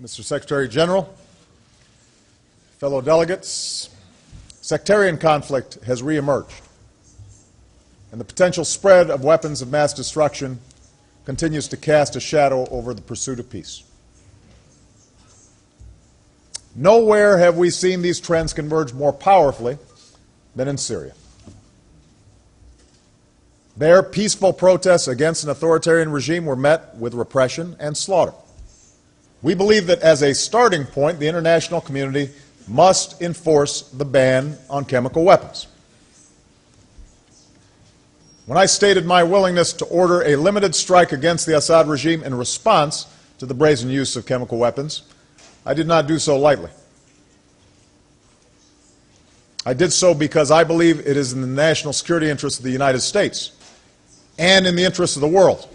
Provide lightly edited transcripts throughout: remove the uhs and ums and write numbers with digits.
Mr. Secretary General, fellow delegates, sectarian conflict has reemerged, and the potential spread of weapons of mass destruction continues to cast a shadow over the pursuit of peace. Nowhere have we seen these trends converge more powerfully than in Syria. There, peaceful protests against an authoritarian regime were met with repression and slaughter. We believe that as a starting point, the international community must enforce the ban on chemical weapons. When I stated my willingness to order a limited strike against the Assad regime in response to the brazen use of chemical weapons, I did not do so lightly. I did so because I believe it is in the national security interest of the United States and in the interest of the world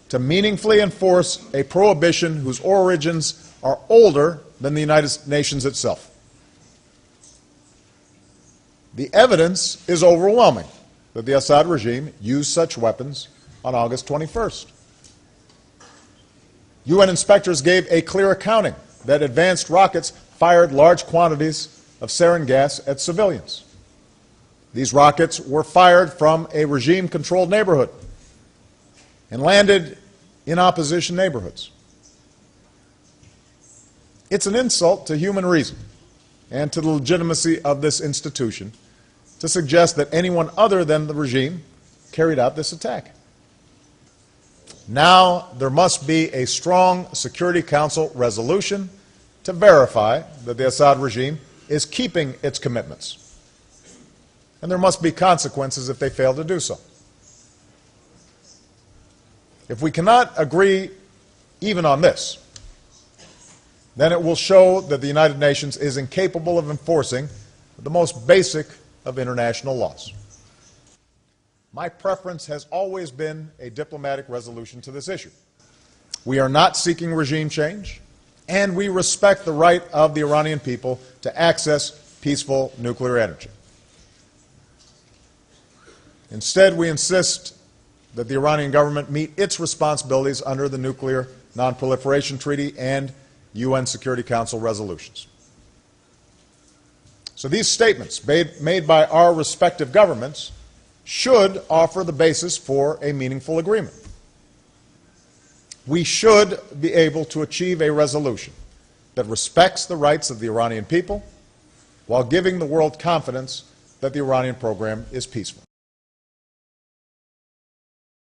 to meaningfully enforce a prohibition whose origins are older than the United Nations itself. The evidence is overwhelming that the Assad regime used such weapons on August 21st. UN inspectors gave a clear accounting that advanced rockets fired large quantities of sarin gas at civilians. These rockets were fired from a regime-controlled neighborhood and landed in opposition neighborhoods. It's an insult to human reason and to the legitimacy of this institution to suggest that anyone other than the regime carried out this attack. Now there must be a strong Security Council resolution to verify that the Assad regime is keeping its commitments, and there must be consequences if they fail to do so. If we cannot agree even on this, then it will show that the United Nations is incapable of enforcing the most basic of international laws. My preference has always been a diplomatic resolution to this issue. We are not seeking regime change, and we respect the right of the Iranian people to access peaceful nuclear energy. Instead, we insist that the Iranian government meet its responsibilities under the Nuclear Non-Proliferation Treaty and UN Security Council resolutions. So these statements made by our respective governments should offer the basis for a meaningful agreement. We should be able to achieve a resolution that respects the rights of the Iranian people while giving the world confidence that the Iranian program is peaceful.